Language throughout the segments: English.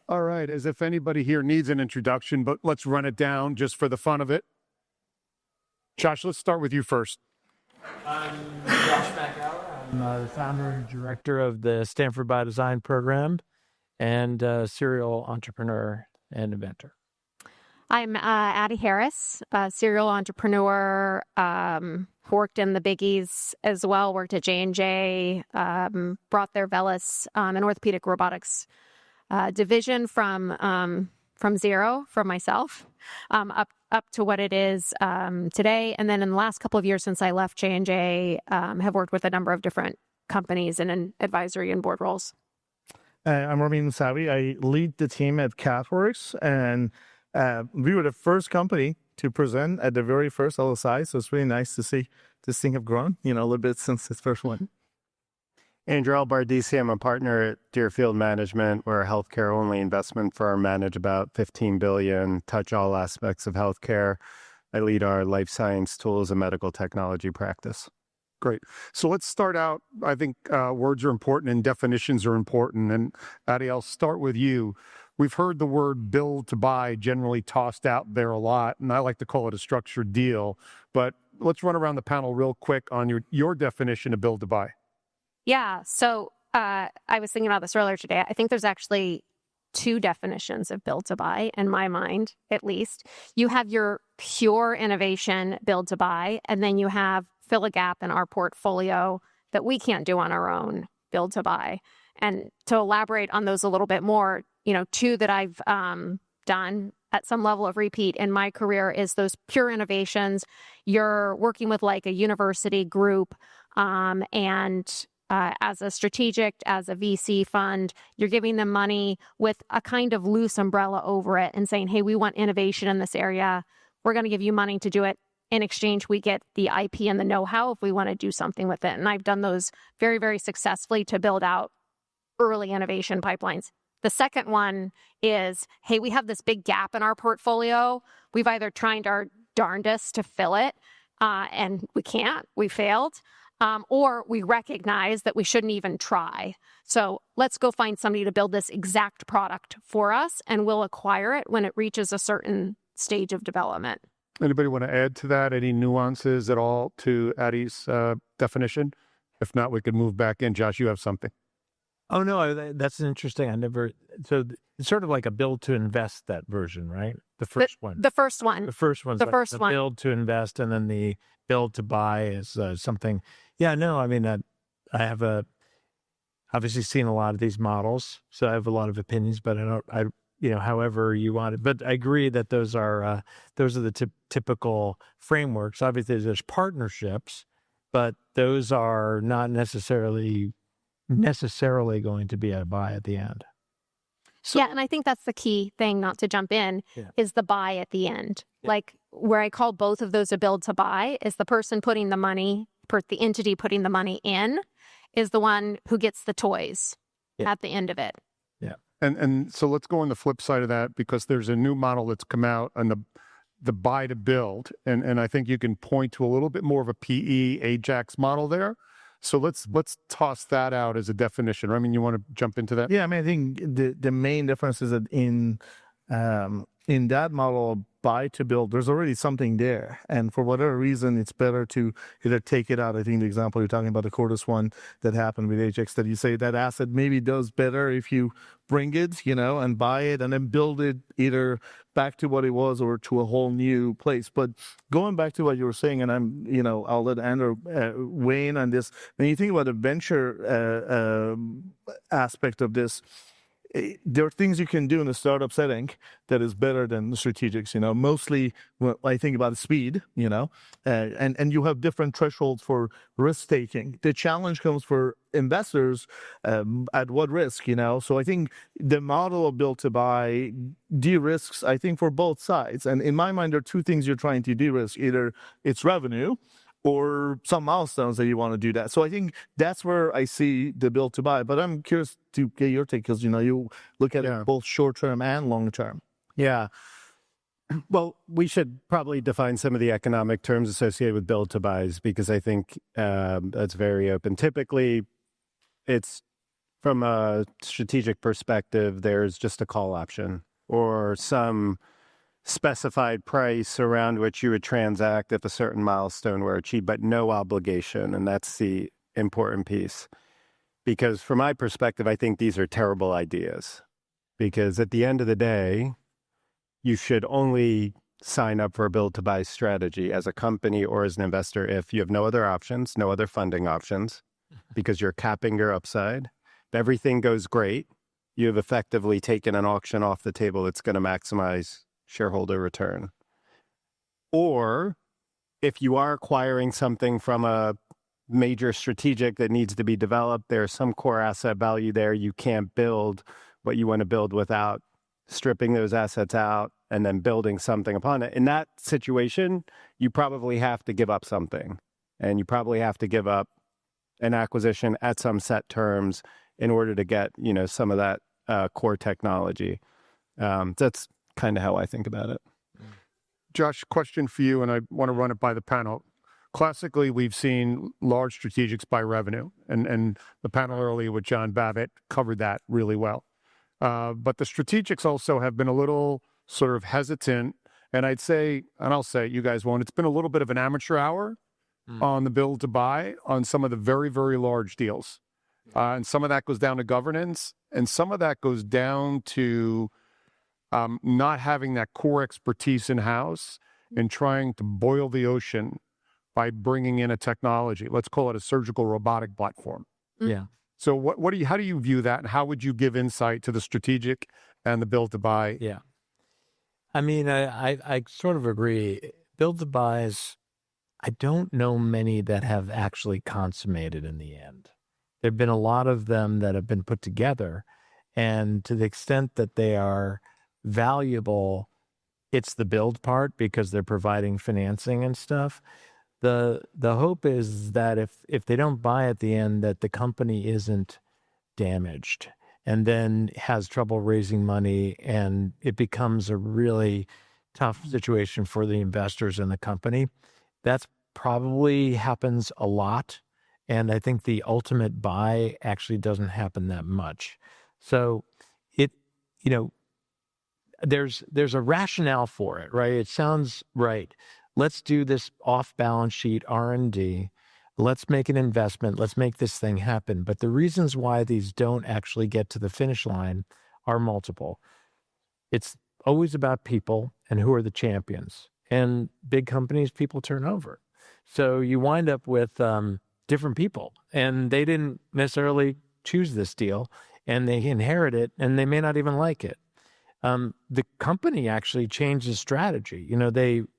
All right, as if anybody here needs an introduction, but let's run it down just for the fun of it. Josh, let's start with you first. I'm Josh Makower. I'm the founder and director of the Stanford Biodesign program and serial entrepreneur and inventor. I'm Addie Harris, a serial entrepreneur, worked in the biggies as well, worked at J&J, brought their Velis, an orthopedic robotics division from zero for myself up to what it is today. And then in the last couple of years since I left J&J, have worked with a number of different companies in advisory and board roles. I'm Ramin Mousavi. I lead the team at CathWorks, and we were the first company to present at the very first LSI, so it's really nice to see this thing have grown, a little bit since its first one. Andrew ElBardissi, I'm a partner at Deerfield Management. We're a healthcare-only investment firm, manage about $15 billion, touch all aspects of healthcare. I lead our life science tools and medical technology practice. Great. So let's start out. I think words are important and definitions are important. And Addie, I'll start with you. We've heard the word build to buy generally tossed out there a lot, and I like to call it a structured deal. But let's run around the panel real quick on your definition of build to buy. Yeah. So I was thinking about this earlier today. I think there's actually two definitions of build to buy, in my mind, at least. You have your pure innovation build to buy, and then you have fill a gap in our portfolio that we can't do on our own build to buy. And to elaborate on those a little bit more, two that I've done at some level of repeat in my career is those pure innovations. You're working with like a university group and as a strategic, as a VC fund, you're giving them money with a kind of loose umbrella over it and saying, hey, we want innovation in this area. We're going to give you money to do it. In exchange, we get the IP and the know-how if we want to do something with it. And I've done those very, very successfully to build out early innovation pipelines. The second one is, hey, we have this big gap in our portfolio. We've either tried our darndest to fill it, and we can't, we failed, or we recognize that we shouldn't even try. So let's go find somebody to build this exact product for us, and we'll acquire it when it reaches a certain stage of development. Anybody want to add to that? Any nuances at all to Addie's definition? If not, we could move back in. Josh, you have something. Oh, no, that's interesting. So it's sort of like a build to invest, that version, right? The first one. The first one. The first one's the like first the one. Build to invest, and then the build to buy is something. Yeah, no, I mean, I have obviously seen a lot of these models, so I have a lot of opinions, but however you want it. But I agree that those are the typical frameworks. Obviously, there's partnerships, but those are not necessarily going to be a buy at the end. So, yeah, and I think that's the key thing, not to jump in, is the buy at the end. Yeah. Like where I call both of those a build to buy is the person putting the money, the entity putting the money in, is the one who gets the toys at the end of it. Yeah. And so let's go on the flip side of that, because there's a new model that's come out on the buy to build. And I think you can point to a little bit more of a PE Ajax model there. So let's toss that out as a definition. I mean, you want to jump into that? Yeah, I mean, I think the main difference is that in that model, buy to build, there's already something there. And for whatever reason, it's better to either take it out. I think the example you're talking about, the Cordis one that happened with Ajax, that you say that asset maybe does better if you bring it, and buy it and then build it either back to what it was or to a whole new place. But going back to what you were saying, and I'll let Andrew weigh in on this. When you think about the venture aspect of this, there are things you can do in the startup setting that is better than the strategics. Mostly what I think about is speed, and you have different thresholds for risk taking. The challenge comes for investors at what risk, So I think the model of build to buy de-risks, I think, for both sides. And in my mind, there are two things you're trying to de-risk. Either it's revenue or some milestones that you want to do that. So I think that's where I see the build to buy. But I'm curious to get your take, because, you look at it both short term and long term. Yeah. Well, we should probably define some of the economic terms associated with build to buys, because I think that's very open. Typically, it's from a strategic perspective, there's just a call option or some specified price around which you would transact if a certain milestone were achieved, but no obligation. And that's the important piece. Because from my perspective, I think these are terrible ideas. Because at the end of the day, you should only sign up for a build to buy strategy as a company or as an investor if you have no other options, no other funding options, because you're capping your upside. If everything goes great, you have effectively taken an auction off the table that's going to maximize shareholder return. Or if you are acquiring something from a major strategic that needs to be developed, there's some core asset value there. You can't build what you want to build without stripping those assets out and then building something upon it. In that situation, you probably have to give up something, and you probably have to give up an acquisition at some set terms in order to get, some of that core technology. That's kind of how I think about it. Josh, question for you, and I want to run it by the panel. Classically, we've seen large strategics by revenue, and the panel earlier with John Babbitt covered that really well. But the strategics also have been a little sort of hesitant, and I'd say, and I'll say, you guys won't, it's been a little bit of an amateur hour on the build to buy on some of the very, very large deals. And some of that goes down to governance, and some of that goes down to not having that core expertise in-house and trying to boil the ocean by bringing in a technology. Let's call it a surgical robotic platform. Yeah. So how do you view that, and how would you give insight to the strategic and the build to buy? Yeah. I mean, I sort of agree. Build to buys, I don't know many that have actually consummated in the end. There have been a lot of them that have been put together, and to the extent that they are valuable, it's the build part because they're providing financing and stuff. The hope is that if they don't buy at the end, that the company isn't damaged and then has trouble raising money, and it becomes a really tough situation for the investors in the company. That's probably happens a lot. And I think the ultimate buy actually doesn't happen that much. So there's a rationale for it, right? It sounds right. Let's do this off balance sheet R&D. Let's make an investment. Let's make this thing happen. But the reasons why these don't actually get to the finish line are multiple. It's always about people and who are the champions. And big companies, people turn over. So you wind up with different people, and they didn't necessarily choose this deal, and they inherit it, and they may not even like it. The company actually changes strategy.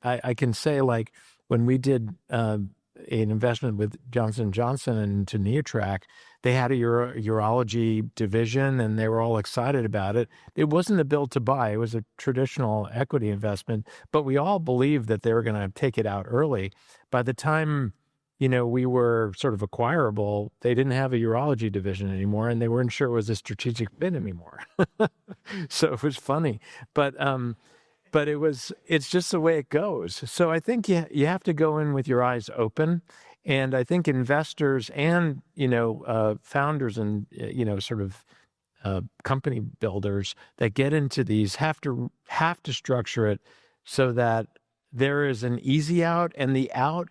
I can say, like, when we did an investment with Johnson & Johnson into NeoTrack, they had a urology division, and they were all excited about it. It wasn't a build to buy. It was a traditional equity investment, but we all believed that they were going to take it out early. By the time we were sort of acquirable, they didn't have a urology division anymore, and they weren't sure it was a strategic fit anymore. So it was funny, but it's just the way it goes. So I think you have to go in with your eyes open, and I think investors and founders and sort of company builders that get into these have to structure it so that there is an easy out, and the out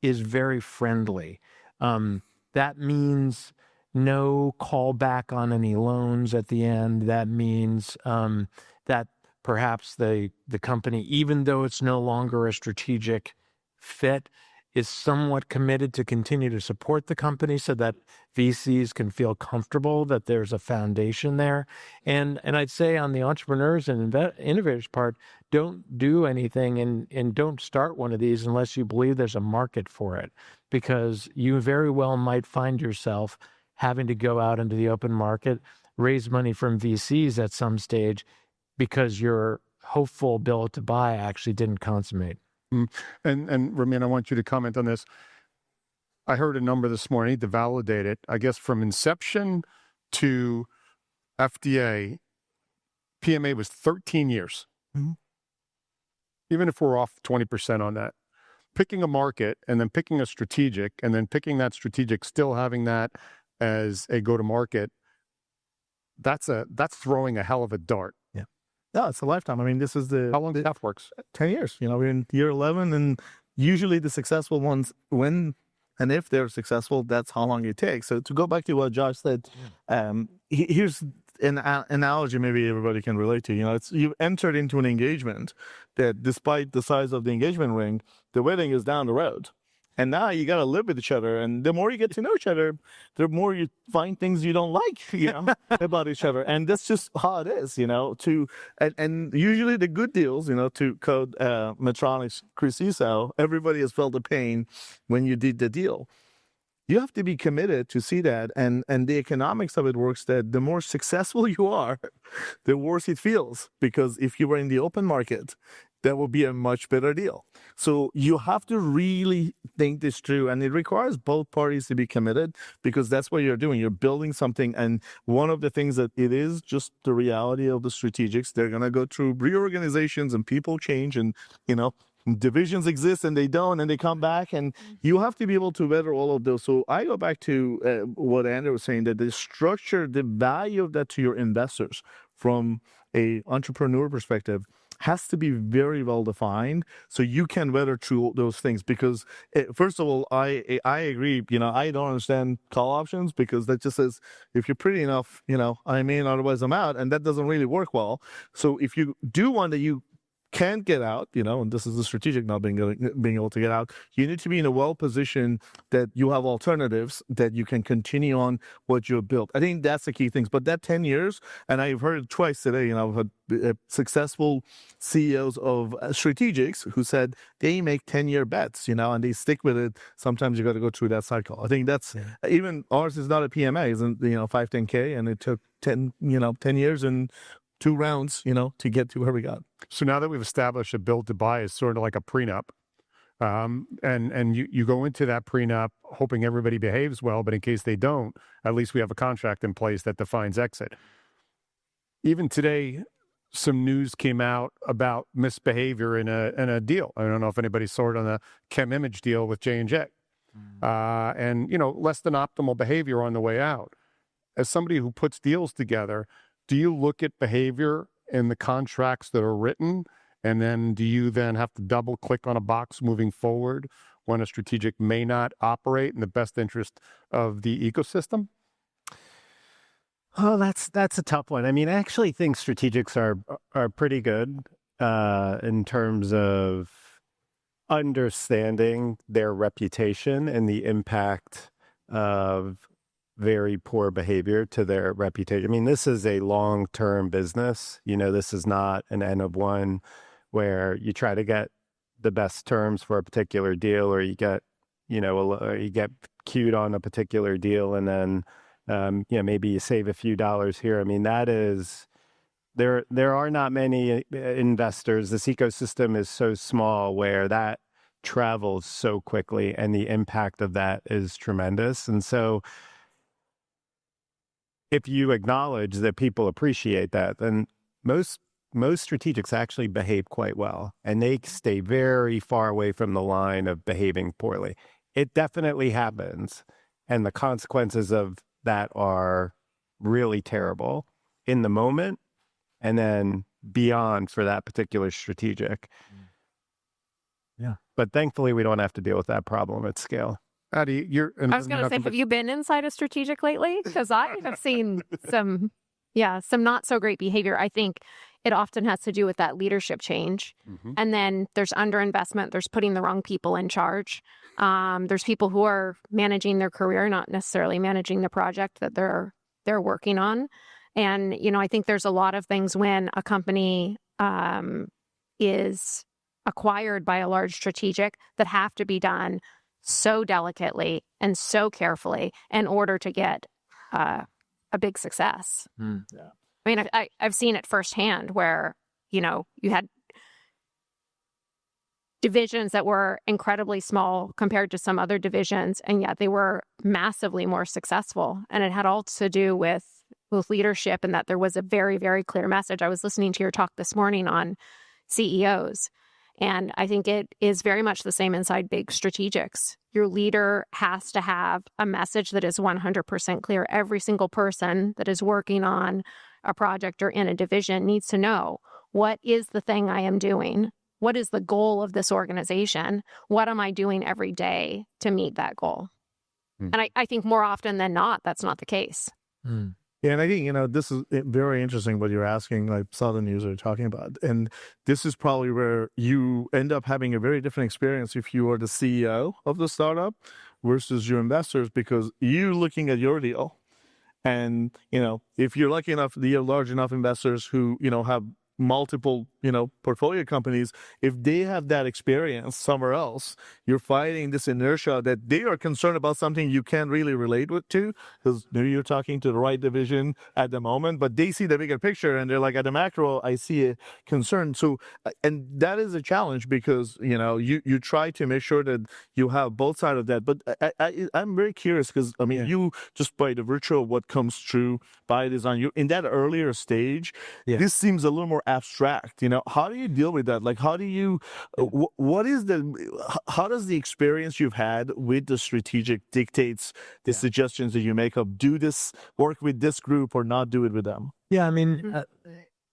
is very friendly. That means no callback on any loans at the end. That means that perhaps the company, even though it's no longer a strategic fit, is somewhat committed to continue to support the company so that VCs can feel comfortable that there's a foundation there. And I'd say on the entrepreneurs and innovators part, don't do anything and don't start one of these unless you believe there's a market for it, because you very well might find yourself having to go out into the open market, raise money from VCs at some stage because your hopeful build to buy actually didn't consummate. And Ramin, I want you to comment on this. I heard a number this morning to validate it. I guess from inception to FDA, PMA was 13 years. Mm-hmm. Even if we're off 20% on that, picking a market and then picking a strategic and then picking that strategic, still having that as a go-to-market, that's throwing a hell of a dart. No, it's a lifetime. I mean, this is How long CathWorks? 10 years. We're in year 11, and usually the successful ones, when and if they're successful, that's how long it takes. So to go back to what Josh said, here's an analogy maybe everybody can relate to. You've entered into an engagement that, despite the size of the engagement ring, the wedding is down the road. And now you got to live with each other. And the more you get to know each other, the more you find things you don't like, about each other. And that's just how it is, and usually the good deals, to quote Medtronic's Chris Esau, everybody has felt the pain when you did the deal. You have to be committed to see that. And the economics of it works that the more successful you are, the worse it feels. Because if you were in the open market, that will be a much better deal. So you have to really think this through, and it requires both parties to be committed, because that's what you're doing. You're building something, and one of the things that it is just the reality of the strategics. They're going to go through reorganizations, and people change, and divisions exist and they don't, and they come back, and you have to be able to weather all of those. So I go back to what Andrew was saying, that the structure, the value of that to your investors from a entrepreneur perspective has to be very well defined, so you can weather through those things. Because first of all, I agree. I don't understand call options, because that just says, if you're pretty enough, I'm in, otherwise I'm out, and that doesn't really work well. So if you do one that you can't get out, and this is the strategic not being able to get out, you need to be in a well position that you have alternatives, that you can continue on what you've built. I think that's the key things. But that 10 years, and I've heard it twice today, I've had successful CEOs of strategics who said they make 10-year bets, and they stick with it. Sometimes you got to go through that cycle. I think that's, even ours is not a PMA, isn't, 510K, and it took 10 years and 2 rounds, to get to where we got. So now that we've established a build to buy is sort of like a prenup, and you go into that prenup hoping everybody behaves well, but in case they don't, at least we have a contract in place that defines exit. Even today, some news came out about misbehavior in a deal. I don't know if anybody saw it on the Chem Image deal with J&J, and less than optimal behavior on the way out. As somebody who puts deals together, do you look at behavior in the contracts that are written, and then do you then have to double click on a box moving forward when a strategic may not operate in the best interest of the ecosystem? Oh, that's a tough one. I mean, I actually think strategics are pretty good in terms of understanding their reputation and the impact of very poor behavior to their reputation. I mean, this is a long-term business. This is not an N of one where you try to get the best terms for a particular deal, or you get, you get queued on a particular deal, and then, maybe you save a few dollars here. I mean, that is, there are not many investors. This ecosystem is so small where that travels so quickly, and the impact of that is tremendous. And so, if you acknowledge that people appreciate that, then most strategics actually behave quite well, and they stay very far away from the line of behaving poorly. It definitely happens, and the consequences of that are really terrible in the moment, and then beyond for that particular strategic. Yeah. But thankfully, we don't have to deal with that problem at scale. Addie, I was going to say, have you been inside a strategic lately? Because I have seen some not so great behavior. I think it often has to do with that leadership change. And then there's underinvestment. There's putting the wrong people in charge. There's people who are managing their career, not necessarily managing the project that they're working on. And, I think there's a lot of things when a company is acquired by a large strategic that have to be done so delicately and so carefully in order to get a big success. Yeah. I mean, I've seen it firsthand where, you had divisions that were incredibly small compared to some other divisions, and yet they were massively more successful. And it had all to do with leadership, and that there was a very, very clear message. I was listening to your talk this morning on CEOs, and I think it is very much the same inside big strategics. Your leader has to have a message that is 100% clear. Every single person that is working on a project or in a division needs to know, what is the thing I am doing? What is the goal of this organization? What am I doing every day to meet that goal? And I think more often than not, that's not the case. Yeah, and I think, this is very interesting what you're asking, like Southern user talking about. And this is probably where you end up having a very different experience if you are the CEO of the startup versus your investors, because you're looking at your deal. And, if you're lucky enough, you have large enough investors who, have multiple, portfolio companies, if they have that experience somewhere else, you're fighting this inertia that they are concerned about something you can't really relate to, because maybe you're talking to the right division at the moment, but they see the bigger picture and they're like, at the macro, I see a concern. So, and that is a challenge because, you try to make sure that you have both sides of that. But I'm very curious because, you just by the virtue of what comes through Biodesign, you in that earlier stage, this seems a little more abstract. How do you deal with that? Like, how do you, how does the experience you've had with the strategic dictates the suggestions that you make of do this, work with this group or not do it with them? Yeah, I mean,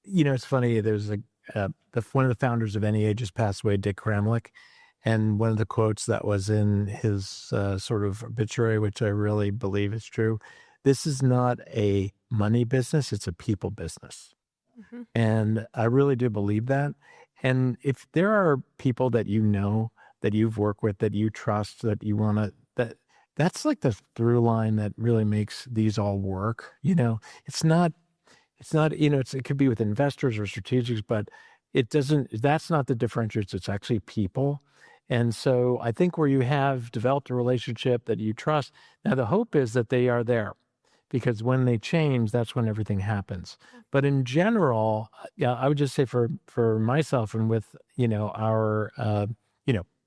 it's funny. There's one of the founders of NEA just passed away, Dick Kramlich, and one of the quotes that was in his sort of obituary, which I really believe is true, this is not a money business, it's a people business. And I really do believe that. And if there are people that that you've worked with, that you trust, that you want to, that's like the through line that really makes these all work. It's not, it could be with investors or strategics, but that's not the differentiators. It's actually people. And so I think where you have developed a relationship that you trust, now the hope is that they are there. Because when they change, that's when everything happens. But in general, I would just say for myself and with,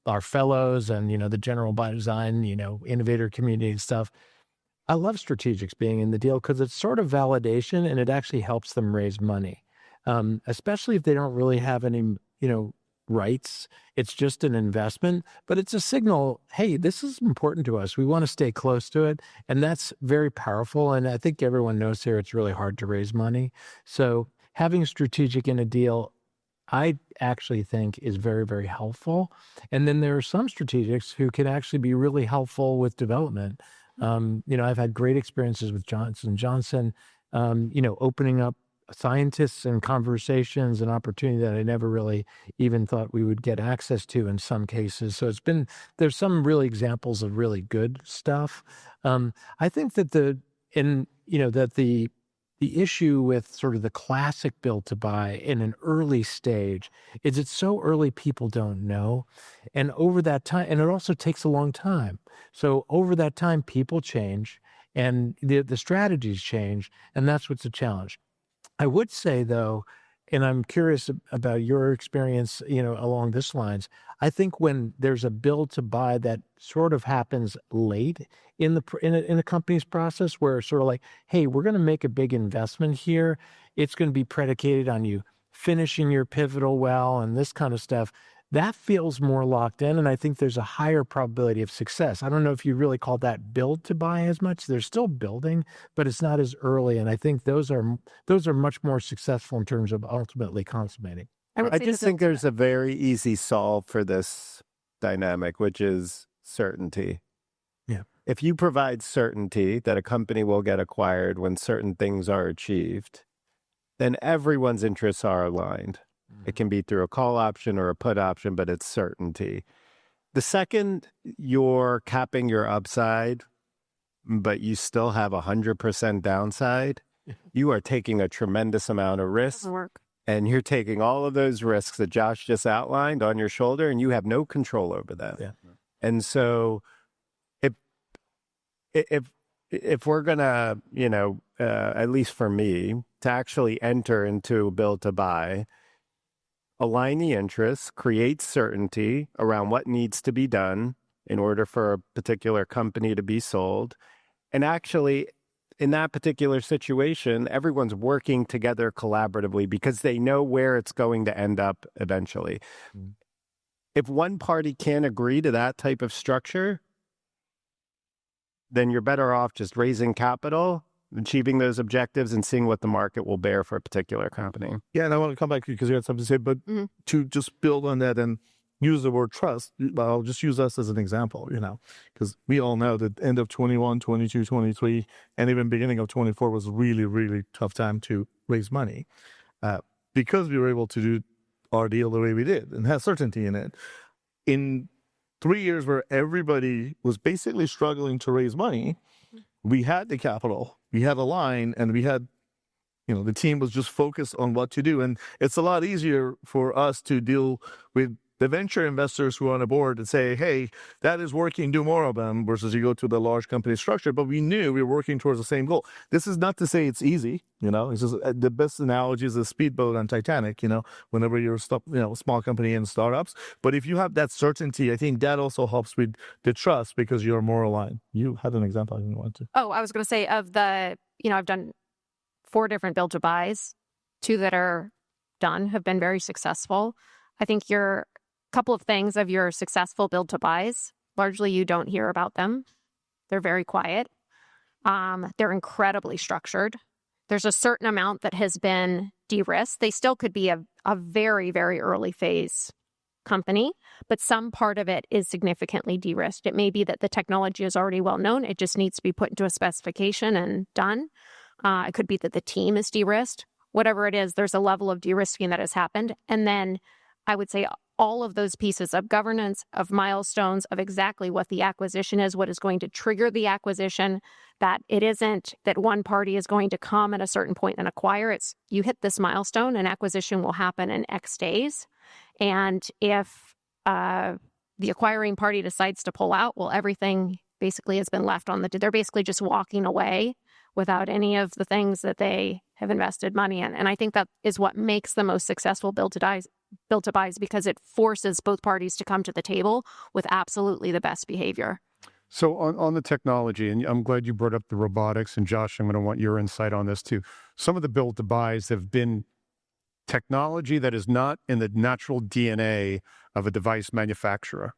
our fellows and, the general Biodesign, innovator community and stuff, I love strategics being in the deal because it's sort of validation and it actually helps them raise money, especially if they don't really have any, rights. It's just an investment, but it's a signal, hey, this is important to us. We want to stay close to it. And that's very powerful. And I think everyone knows here it's really hard to raise money. So having strategic in a deal, I actually think is very, very helpful. And then there are some strategics who can actually be really helpful with development. I've had great experiences with Johnson & Johnson, opening up scientists and conversations and opportunity that I never really even thought we would get access to in some cases. So there's some really examples of really good stuff. I think that the issue with sort of the classic build to buy in an early stage is it's so early people don't know. And over that time, and it also takes a long time. So over that time, people change and the strategies change, and that's what's a challenge. I would say, though, and I'm curious about your experience, along this lines, I think when there's a build to buy that sort of happens late in a company's process where it's sort of like, hey, we're going to make a big investment here. It's going to be predicated on you finishing your pivotal well and this kind of stuff. That feels more locked in, and I think there's a higher probability of success. I don't know if you really call that build to buy as much. They're still building, but it's not as early, and I think those are much more successful in terms of ultimately consummating. I just think there's a very easy solve for this dynamic, which is certainty. Yeah. If you provide certainty that a company will get acquired when certain things are achieved, then everyone's interests are aligned. It can be through a call option or a put option, but it's certainty. The second you're capping your upside, but you still have 100% downside, you are taking a tremendous amount of risk. Doesn't work. And you're taking all of those risks that Josh just outlined on your shoulder, and you have no control over them. Yeah. And so if we're going to, at least for me, to actually enter into build to buy, align the interests, create certainty around what needs to be done in order for a particular company to be sold. And actually, in that particular situation, everyone's working together collaboratively because they know where it's going to end up eventually. If one party can't agree to that type of structure, then you're better off just raising capital, achieving those objectives, and seeing what the market will bear for a particular company. Yeah, and I want to come back to you because you had something to say, but to just build on that and use the word trust, I'll just use us as an example, because we all know that end of 21, 22, 23, and even beginning of 24 was really, really tough time to raise money. Because we were able to do our deal the way we did and have certainty in it. In 3 years where everybody was basically struggling to raise money, we had the capital, we had a line, and we had, the team was just focused on what to do. And it's a lot easier for us to deal with the venture investors who are on the board and say, hey, that is working, do more of them, versus you go to the large company structure. But we knew we were working towards the same goal. This is not to say it's easy, it's just the best analogy is a speedboat on Titanic, whenever you're a small company and startups. But if you have that certainty, I think that also helps with the trust because you're more aligned. You had an example I didn't want to. Oh, I was going to say of the, I've done 4 different build to buys, 2 that are done have been very successful. I think couple of things of your successful build to buys, largely you don't hear about them. They're very quiet. They're incredibly structured. There's a certain amount that has been de-risked. They still could be a very, very early phase company, but some part of it is significantly de-risked. It may be that the technology is already well known. It just needs to be put into a specification and done. It could be that the team is de-risked. Whatever it is, there's a level of de-risking that has happened. And then I would say all of those pieces of governance, of milestones, of exactly what the acquisition is, what is going to trigger the acquisition, that it isn't that one party is going to come at a certain point and acquire. It's you hit this milestone, an acquisition will happen in X days. And if the acquiring party decides to pull out, well, everything basically has been left on they're basically just walking away without any of the things that they have invested money in. And I think that is what makes the most successful build to buys because it forces both parties to come to the table with absolutely the best behavior. So on the technology, and I'm glad you brought up the robotics, and Josh, I'm going to want your insight on this too. Some of the build to buys have been technology that is not in the natural DNA of a device manufacturer.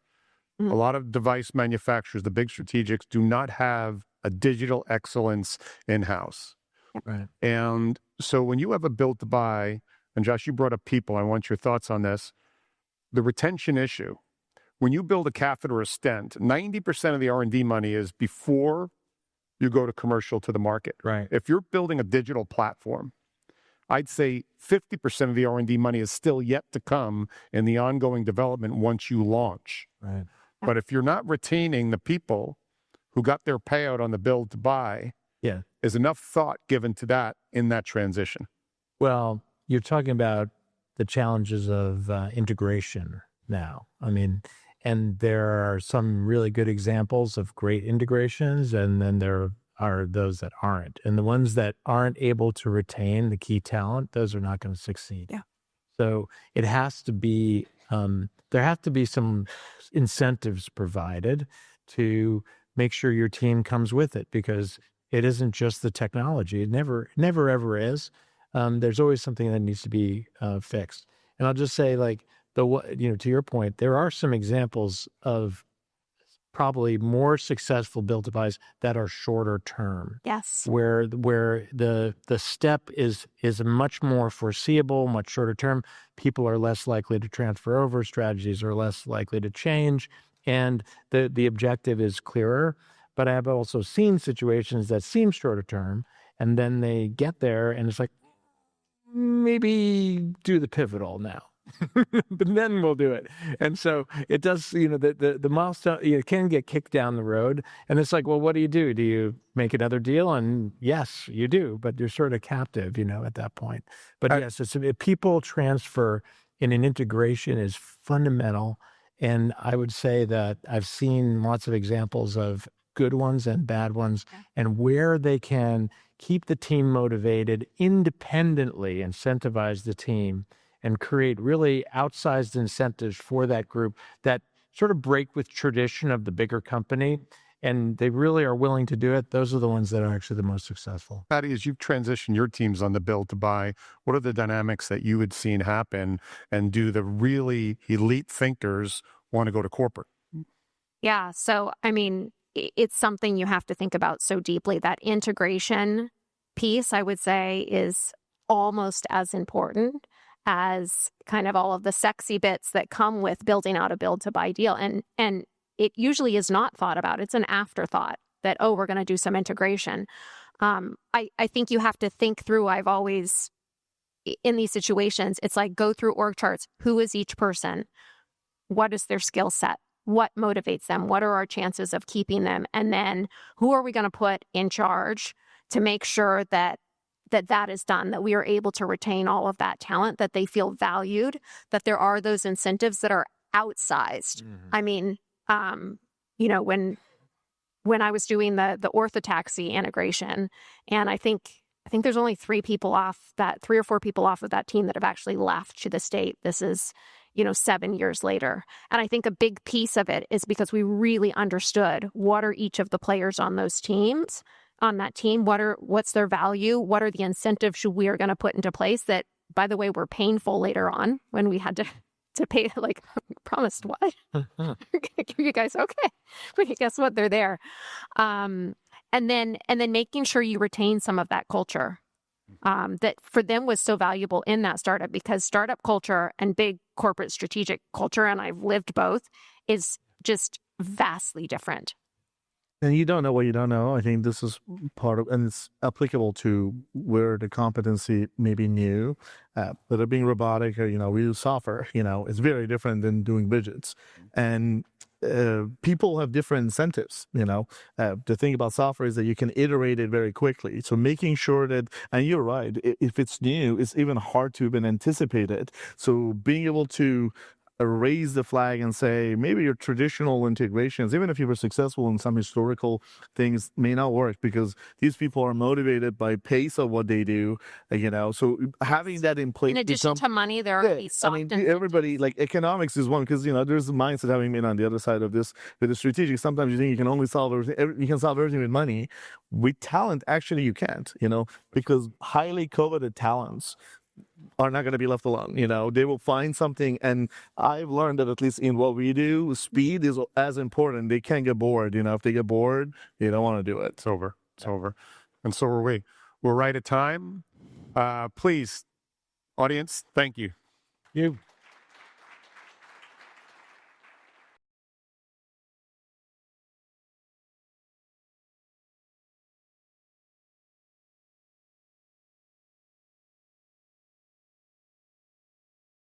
A lot of device manufacturers, the big strategics, do not have a digital excellence in-house. Right. And so when you have a build to buy, and Josh, you brought up people, I want your thoughts on this, the retention issue. When you build a catheter or a stent, 90% of the R&D money is before you go to commercial to the market. Right. If you're building a digital platform, I'd say 50% of the R&D money is still yet to come in the ongoing development once you launch. Right. But if you're not retaining the people who got their payout on the build to buy, is enough thought given to that in that transition? Well, you're talking about the challenges of integration now. I mean, and there are some really good examples of great integrations, and then there are those that aren't. And the ones that aren't able to retain the key talent, those are not going to succeed. Yeah. So it has to be, there have to be some incentives provided to make sure your team comes with it, because it isn't just the technology. It never ever is. There's always something that needs to be fixed. And I'll just say, to your point, there are some examples of probably more successful build to buys that are shorter term. Yes. Where the step is much more foreseeable, much shorter term. People are less likely to transfer over, strategies are less likely to change, and the objective is clearer. But I have also seen situations that seem shorter term, and then they get there and it's like, maybe do the pivotal now. But then we'll do it. And so it does, the milestone, it can get kicked down the road. And it's like, well, what do? Do you make another deal? And yes, you do, but you're sort of captive, at that point. But yes, people transfer in an integration is fundamental. And I would say that I've seen lots of examples of good ones and bad ones, and where they can keep the team motivated, independently incentivize the team, and create really outsized incentives for that group that sort of break with tradition of the bigger company, and they really are willing to do it. Those are the ones that are actually the most successful. Addie, as you've transitioned your teams on the build to buy, what are the dynamics that you had seen happen, and do the really elite thinkers want to go to corporate? Yeah. So, I mean, it's something you have to think about so deeply. That integration piece, I would say, is almost as important as kind of all of the sexy bits that come with building out a build to buy deal. And it usually is not thought about. It's an afterthought that, oh, we're going to do some integration. I think you have to think through. I've always, in these situations, it's like go through org charts. Who is each person? What is their skill set? What motivates them? What are our chances of keeping them? And then who are we going to put in charge to make sure that is done, that we are able to retain all of that talent, that they feel valued, that there are those incentives that are outsized. I mean, when I was doing the orthotaxi integration, and I think there's only 3 or 4 people off of that team that have actually left to the state. This is, 7 years later. And I think a big piece of it is because we really understood what are each of the players on that team, what's their value, what are the incentives we are going to put into place that, by the way, were painful later on when we had to pay, like, promised what? We're going to give you guys, okay. But guess what? They're there. And then making sure you retain some of that culture that for them was so valuable in that startup, because startup culture and big corporate strategic culture, and I've lived both, is just vastly different. And you don't know what you don't know. I think this is part of, and it's applicable to where the competency may be new, whether being robotic or, we use software, it's very different than doing widgets. And people have different incentives, The thing about software is that you can iterate it very quickly. So making sure that, and you're right, if it's new, it's even hard to even anticipate it. So being able to raise the flag and say, maybe your traditional integrations, even if you were successful in some historical things, may not work because these people are motivated by pace of what they do, so having that in place. In addition to money, there are these soft everybody, like economics is one, because, there's a mindset having been on the other side of this with the strategic. Sometimes you think you can only solve everything, you can solve everything with money. With talent, actually you can't, because highly coveted talents are not going to be left alone. They will find something. And I've learned that at least in what we do, speed is as important. They can't get bored. If they get bored, they don't want to do it. It's over. And so are we. We're right at time. Please, audience, thank you. You.